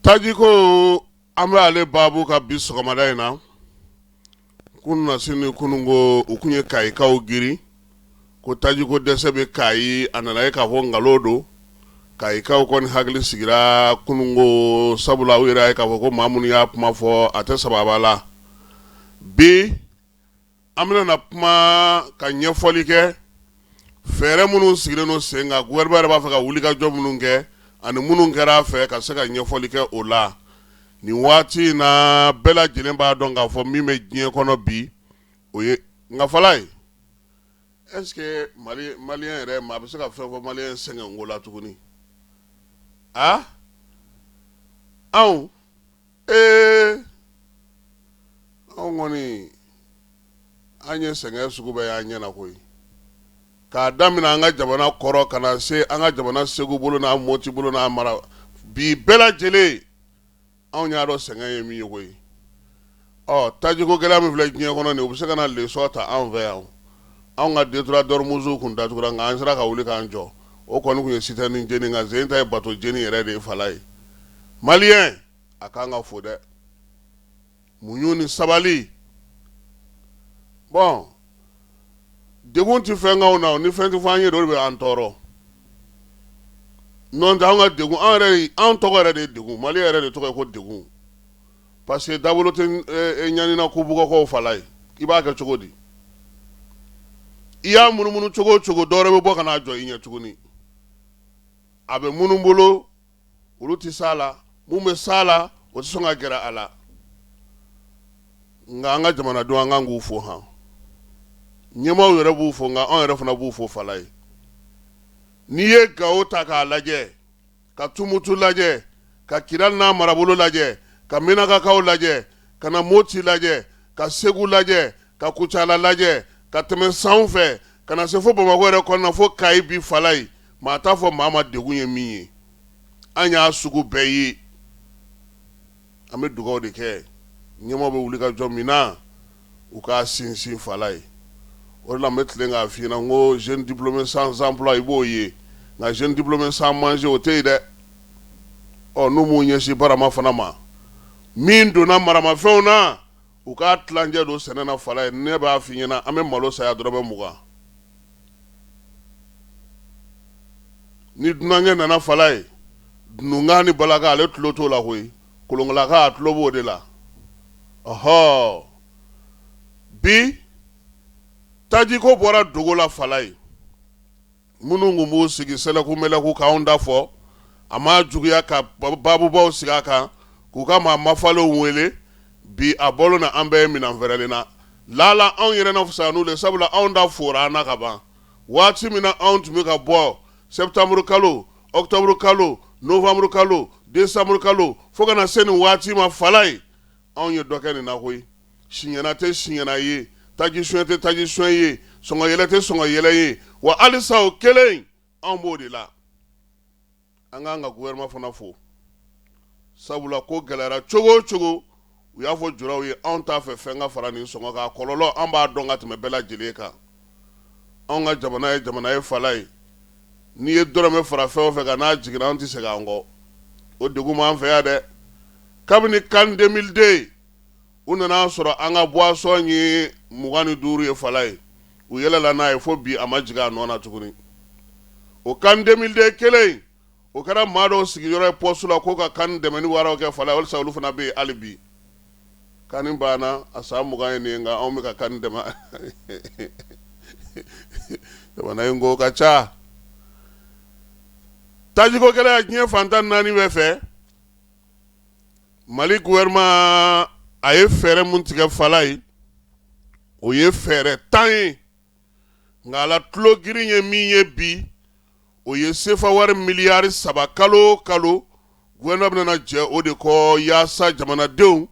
tajiko ambe ale babu ka bi sɔgɔmada in na kunna sini kunungo ukunye kai ka ogiri ko tajiko dɛsɛ bɛ kai a nana ye k'a fɔ ngalon don kai ka kɔni hakili sigira kunungo sabula u yɛrɛ ye k'a fɔ ko maa minnu y'a kuma fɔ a tɛ sababa la bi an bɛna kuma ka ɲɛfɔli kɛ fɛɛrɛ minnu sigilen don sen kan gouvernement b'a fɛ ka wulikajɔ minnu kɛ ani minnu kɛra a fɛ ka se ka ɲɛfɔli kɛ o la nin waati in na bɛɛ lajɛlen b'a dɔn k'a fɔ min bɛ diɲɛ kɔnɔ bi o ye nka fala ye est ce que maliyɛn yɛrɛ maa bɛ se ka fɛn fɔ maliyɛn sɛgɛn ko la tuguni a anw anw kɔni an ye sɛgɛn sugu bɛɛ y'an ɲɛna koyi k'a daminɛ an ka jamana kɔrɔ ka na se an ka jamana segu bolo n'a moti bolo n'a mara bi bɛɛ lajɛlen anw y'a dɔn sɛgɛn ye min ye koyi tajiko gɛlɛya min filɛ diɲɛ kɔnɔ nin u bɛ se ka na leçon ta an fɛ yan anw ka détourateur kun datugura nka an sera ka wuli k'an jɔ o kɔni kun ye citerne jeni nka sen ta ye bateau jeni yɛrɛ de ye fala ye maliyɛn a kan ka fo dɛ muɲu ni sabali bon degun ti fɛn k'anw na ni fɛn ti fɔ an ye de o de bɛ an tɔɔrɔ n'o tɛ anw ka degun anw tɔgɔ yɛrɛ de ye degun mali yɛrɛ de tɔgɔ ye ko degun parce que dabolo tɛ ɲanina ko bugɔkɔw fala ye i b'a kɛ cogo di i y'a munumunu cogo o cogo dɔwɛrɛ bɛ bɔ ka n'a jɔ i ɲɛ tuguni a bɛ minnu bolo olu tɛ s'a la mun bɛ s'a la o tɛ sɔn ka gɛrɛ a la nka an ka jamanadenw an kan k'u fo han ɲɛmaaw yɛrɛ b'u fo nka anw yɛrɛ fana b'u fo fala ye n'i ye Gawo ta k'a lajɛ ka Tumutu lajɛ ka Kidali n'a marabolo lajɛ ka Minakakaw lajɛ ka na Moti lajɛ ka Segu lajɛ ka Kucala lajɛ ka tɛmɛ sanfɛ ka na se fo Bamakɔ yɛrɛ kɔnɔna fo Kayi bi fala ye maa t'a fɔ maa ma degun ye min ye an y'a sugu bɛɛ ye an bɛ dugawu de kɛ ɲɛmaaw bɛ wuli ka jɔ min na u k'a sinsin fala ye o de la n bɛ tilen k'a f'i ɲɛna n ko jeune diplômé sans emploi i b'o ye nka jeune diplômé sans manger o tɛ yen dɛ n'u m'u ɲɛsin barama fana ma min donna maramafɛnw na u k'a tilancɛ don sɛnɛ na fala ye ne b'a f'i ɲɛna an bɛ malo saya dɔrɔmɛ 20 ni dunankɛ nana fala ye dununkan ni balaka ale tulo t'o la koyi kolonkalaka a tulo b'o de la bi tajiko bɔra dogo la fala ye minnu kun b'u sigi sɛlɛku mɛlɛku k'anw da fɔ a ma juguya ka babubaw sigi a kan k'u ka maa mafalenw wele bi a bɔlen na an bɛɛ ye minɛn fɛrɛlen na lala anw yɛrɛ na fisaya n'u le sabula anw da fora an na ka ban waati min na anw tun bɛ ka bɔ septembre kalo octobre kalo novembre kalo décembre kalo fo ka na se nin waati ma fala ye anw ye dɔ kɛ nin na koyi siɲɛna tɛ siɲɛna ye tajisɔn tɛ tajisɔn ye sɔngɔyɛlɛ tɛ sɔngɔyɛlɛ ye wa halisa o kelen anw b'o de la an k'an ka gouvernement fana fo sabula ko gɛlɛyara cogo o cogo u y'a fɔ juraw ye anw t'a fɛ fɛn ka fara nin sɔngɔ kan kɔlɔlɔ an b'a dɔn ka tɛmɛ bɛɛ lajɛlen kan anw ka jamana ye fala ye n'i ye dɔrɔmɛ fara fɛn o fɛn kan n'a jiginna anw tɛ segin an kɔ o degun b'an fɛ yan dɛ kabini CAN 2002 u nana sɔrɔ an ka boisson ye 25 ye fala ye u yɛlɛla n'a ye fo bi a ma jigin a nɔ na tuguni o CAN 2002 kelen o kɛra maa dɔw sigiyɔrɔ ye poste la ko ka CAN dɛmɛ ni waraw kɛ fala ye walisa olu fana bɛ yen hali bi CAN banna a san 20 ye nin ye nka anw bɛ ka CAN dɛmɛ jamana in ko ka ca tajiko gɛlɛya diɲɛ fantan 4 bɛɛ fɛ Mali gouvernement a ye fɛɛrɛ mun tigɛ fala ye o ye fɛɛrɛ 10 ye nka a la tulo girin ye min ye bi o ye sefa wari miliyari 3 kalo o kalo gouvernement bɛna jɛ o de kɔ yaasa jamanadenw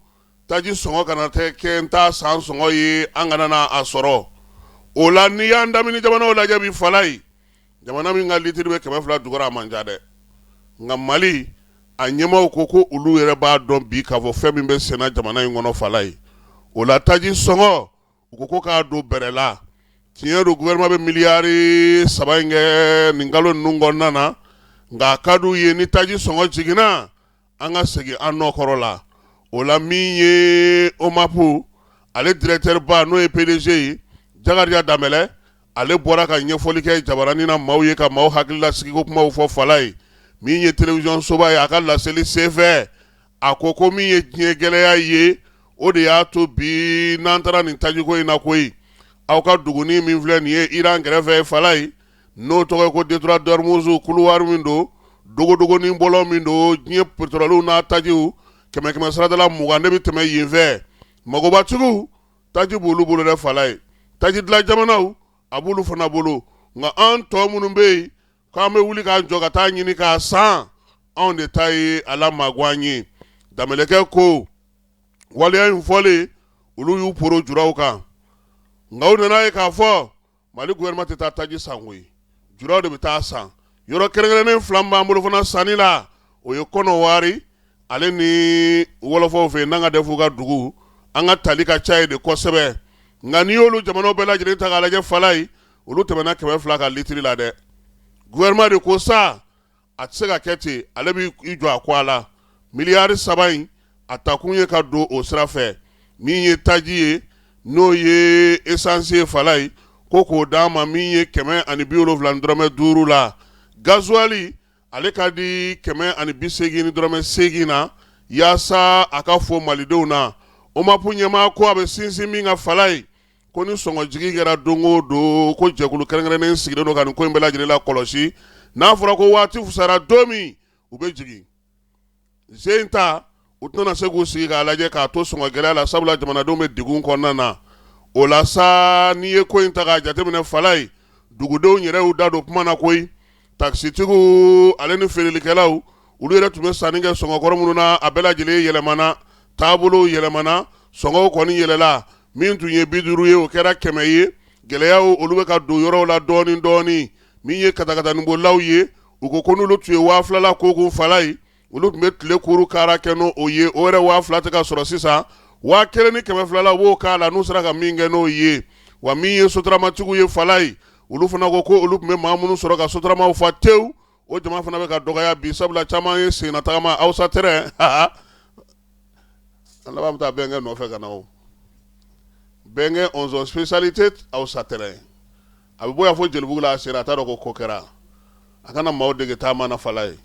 taji sɔngɔ kana kɛ n ta san sɔngɔ ye an kana na a sɔrɔ o la n'i y'an damini jamanaw lajɛ bi fala ye jamana min ka litiri bɛ 200 jukɔrɔ a man ca dɛ nka Mali a ɲɛmaaw ko olu yɛrɛ b'a dɔn bi k'a fɔ fɛn min bɛ senna jamana in kɔnɔ fala ye o la taji sɔngɔ u ko k'a don bɛrɛ la tiɲɛ don gouvernement bɛ miliyari 3 in kɛ nin kalo ninnu kɔnɔna na nka a ka d'u ye ni taji sɔngɔ jiginna an ka segin an nɔ kɔrɔ la. O la min ye OMAPU ale directeur ba n'o ye PDG ye Jakariya Danbɛlɛ ale bɔra ka ɲɛfɔli kɛ jabarani na maaw ye ka maaw hakili lasigi ko kumaw fɔ Fala ye min ye télévision soba ye a ka laseli senfɛ a ko min ye diɲɛ gɛlɛya ye o de y'a to bi n'an taara nin tajiko in na koyi aw ka duguni min filɛ nin ye Iran kɛrɛfɛ ye Fala ye n'o tɔgɔ ye ko Détroit d'Ormuz couloir min don dogodogonin bɔlɔ min don diɲɛ pétroliw n'a tajiw kɛmɛ saradala 20 ne bɛ tɛmɛ yen fɛ magobatigiw taji b'olu bolo dɛ Fala ye taji dilan jamanaw a b'olu fana bolo nka an tɔ minnu bɛ yen k'an bɛ wuli k'an jɔ ka taa ɲini k'a san anw de ta ye ala mago an ye Danbɛlɛkɛ ko waleya in fɔlen olu y'u poro juraw kan nka u nana ye k'a fɔ Mali gouvernement tɛ taa taji san koyi juraw de bɛ taa san yɔrɔ kɛrɛnkɛrɛnnen 2 b'an bolo fana sanni la o ye Kɔnɔwari ale ni wɔlɔfɔw fɛ n'an ka defu ka dugu an ka tali ka ca ye de kosɛbɛ nka n'i y'olu jamanaw bɛɛ lajɛlen ta k'a lajɛ Fala ye olu tɛmɛna 200 ka litiri la dɛ gouvernement de ko sa a tɛ se ka kɛ ten ale b'i jɔ a kɔ a la miliyari 3 in a takun ye ka don o sira fɛ min ye taji ye n'o ye essence ye Fala ye ko k'o d'an ma min ye 170 dɔrɔmɛ 5 la gasoil ale ka di 180 dɔrɔmɛ 8 na yaasa a ka fɔ malidenw na OMAPU ɲɛmaa ko a bɛ sinsin min ka Fala ye ko ni sɔngɔ jigi kɛra don o don ko jɛkulu kɛrɛnkɛrɛnnen sigilen don ka nin ko in bɛɛ lajɛlen la kɔlɔsi n'a fɔra ko waati fusara don min u bɛ jigin sen ta u tɛna se k'u sigi k'a lajɛ k'a to sɔngɔ gɛlɛya la sabula jamanadenw bɛ degun kɔnɔna na o la sa n'i ye ko in ta k'a jateminɛ Fala ye dugudenw yɛrɛ y'u da don kuma na koyi takisitigiw ale ni feerelikɛlaw olu yɛrɛ tun bɛ sanni kɛ sɔngɔkɔrɔ minnu na a bɛɛ lajɛlen yɛlɛmana taabolow yɛlɛmana sɔngɔw kɔni yɛlɛla min tun ye 50 ye o kɛra 100 ye gɛlɛyaw olu bɛ ka don yɔrɔw la dɔɔni dɔɔni min ye katakataninbolilaw ye u ko n'olu tun ye 2000 la ko kun Fala ye olu tun bɛ tile kuru kaara kɛ n'o ye o yɛrɛ 2000 tɛ ka sɔrɔ sisan 1000 ni 200 la u b'o k'a la n'u sera ka min kɛ n'o ye wa min ye sotaramatigiw ye Fala ye olu fana ko olu tun bɛ maa minnu sɔrɔ ka sotaramaw fa tewu o jama fana bɛ ka dɔgɔya bi sabula caman ye sen na tagama Hausse terrain an laban bɛ taa bɛnkɛ nɔfɛ ka na o bɛnkɛ 11 spécialité Hausse terrain a bɛ bɔ yan fo Jelibugu la a sera a t'a dɔn ko kɛra a kana maaw dege taama na Fala ye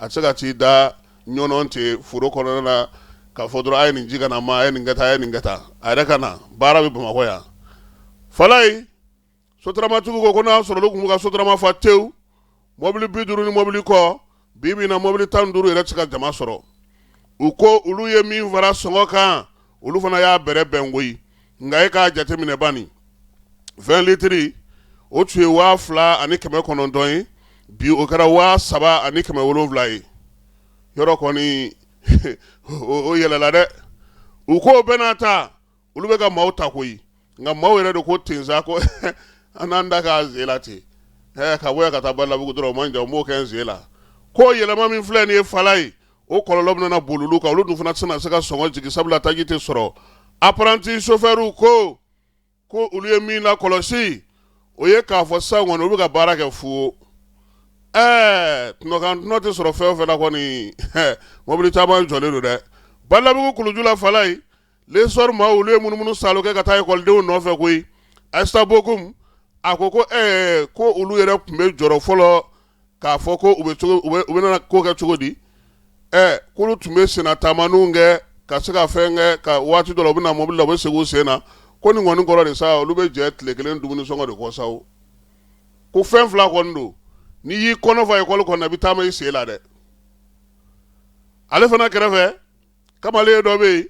a tɛ se ka t'i da ɲɔnɔn ten foro kɔnɔna na k'a fɔ dɔrɔn a ye nin ji ka na ma a ye nin kɛ tan a ye nin kɛ tan a yɛrɛ ka na baara bɛ Bamakɔ yan Fala ye sotaramatigiw ko n'a sɔrɔ olu tun bɛ ka sotarama fa tewu mobili 50 ni mobili kɔ bi na mobili 15 yɛrɛ tɛ se ka jama sɔrɔ u ko olu ye min fara sɔngɔ kan olu fana y'a bɛrɛ bɛn koyi nka e k'a jateminɛ bani 20 litiri o tun ye 2900 ye bi o kɛra 3770 ye yɔrɔ kɔni o yɛlɛla dɛ u ko bɛɛ n'a ta olu bɛ ka maaw ta koyi nka maaw yɛrɛ de ko tensa ko an n'an da k'a zen la ten ka bɔ yan ka taa Balabugu dɔrɔn o man jan o m'o kɛ n zen la ko yɛlɛma min filɛ nin ye Fala ye o kɔlɔlɔ bɛna boli olu kan olu dun fana tɛna se ka sɔngɔ jigin sabula taji tɛ sɔrɔ apprenti chauffeur ko olu ye min lakɔlɔsi o ye k'a fɔ sisan kɔni olu bɛ ka baara kɛ fu tunɔ tɛ sɔrɔ fɛn o fɛn la kɔni mobili caman jɔlen don dɛ Balabugu kuluju la Fala ye les soirs ma olu ye munumunu salo kɛ ka taa ekɔlidenw nɔfɛ koyi Aïssa Bokum a ko olu yɛrɛ tun bɛ jɔrɔ fɔlɔ k'a fɔ ko u bɛ ko kɛ cogo di k'olu tun bɛ senna taamaniw kɛ ka se ka fɛn kɛ ka waati dɔ la u bɛ na mobili la u bɛ segin u sen na ko nin kɔni kɔrɔ de sa olu bɛ jɛ tile kelen dumuni sɔngɔ de kɔ sa o ko fɛn 2 kɔni don n'i y'i kɔnɔ fa ekɔli kɔnɔ i bɛ taama i sen la dɛ ale fana kɛrɛfɛ kamalen dɔ bɛ yen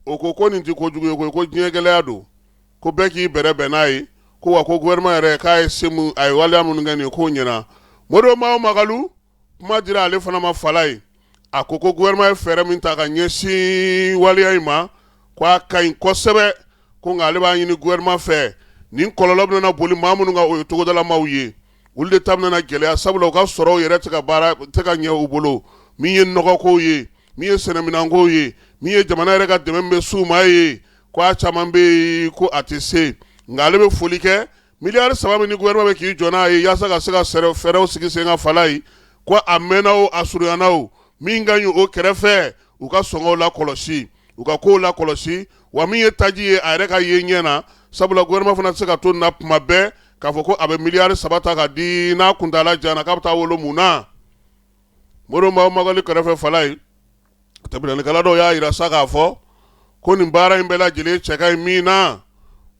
o ko nin tɛ kojugu ye koyi ko diɲɛ gɛlɛya don ko bɛɛ k'i bɛrɛ bɛn n'a ye ko wa ko gouvernement yɛrɛ k'a ye se mun a ye waleya minnu kɛ nin ye k'o ɲɛna Modibo Mahawa Magalu kuma dira ale fana ma Fala ye a ko gouvernement ye fɛɛrɛ min ta ka ɲɛsin waleya in ma ko a ka ɲi kosɛbɛ ko nka ale b'a ɲini gouvernement fɛ nin kɔlɔlɔ bɛna boli maa minnu kan o ye togodalamaw ye olu de ta bɛna gɛlɛya sabula u ka sɔrɔw yɛrɛ tɛ ka ɲɛ u bolo min ye nɔgɔkow ye min ye sɛnɛminankow ye min ye jamana yɛrɛ ka dɛmɛ bɛ s'u ma ye ko a caman bɛ yen ko a tɛ se nka ale bɛ foli kɛ miliyari 3 min ni gouvernement bɛ k'i jɔ n'a ye yaasa ka se ka fɛɛrɛw sigi sen kan Fala ye ko a mɛnna o a surunyana o min ka ɲi o kɛrɛfɛ u ka sɔngɔw la kɔlɔsi u ka kow la kɔlɔsi wa min ye taji ye a yɛrɛ ka ye ɲɛ na sabula gouvernement fana tɛ se ka to nin na tuma bɛɛ k'a fɔ ko a bɛ miliyari 3 ta ka di n'a kuntala jana k'a bɛ taa wolo mun na Modibo Magali kɛrɛfɛ fala ye tɛmɛnikɛla dɔw y'a yira sa k'a fɔ ko nin baara in bɛɛ lajɛlen cɛ ka ɲi min na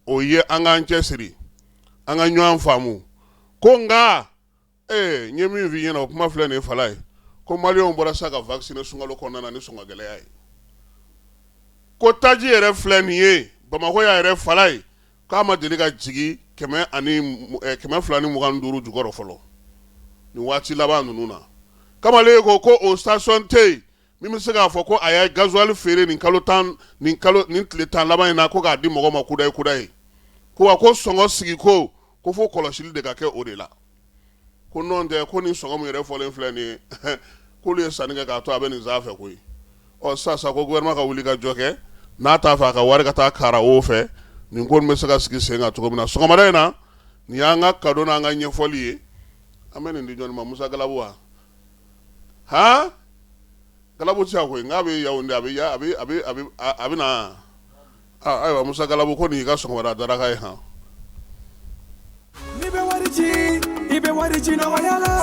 o ye an k'an cɛsiri an ka ɲɔgɔn faamu ko nka n ye min f'i ɲɛna o kuma filɛ nin ye fala ye ko maliyɛnw bɔra sa ka vacciner sunkalo kɔnɔna na ni sɔngɔ gɛlɛya ye ko taji yɛrɛ filɛ nin ye Bamakɔ y'a yɛrɛ fala ye k'a ma deli ka jigin 225 jukɔrɔ fɔlɔ nin waati laban ninnu na kamalen ko o station tɛ yen min bɛ se k'a fɔ ko a ye gasoil feere nin tile 10 laban in na ko k'a di mɔgɔ ma kudayi kudayi ko wa ko sɔngɔ sigi ko fo kɔlɔsili de ka kɛ o de la ko n'o tɛ ko nin sɔngɔ min yɛrɛ fɔlen filɛ nin ye k'olu ye sanni kɛ k'a to a bɛ nin sanfɛ koyi sisan ko gouvernement ka wuli ka jɔ kɛ n'a t'a fɛ a ka wari ka taa kara o fɛ nin ko nin bɛ se ka sigi sen kan cogo min na sɔgɔmada in na nin y'an ka cadeau n'an ka ɲɛfɔli ye an bɛ nin di jɔnni ma Musa Galabu wa Galabu tɛ se ka koyi n k'a bɛ Yaoundé a bɛ na ayiwa Musa Galabu ko nin y'i ka sɔgɔmada daraka ye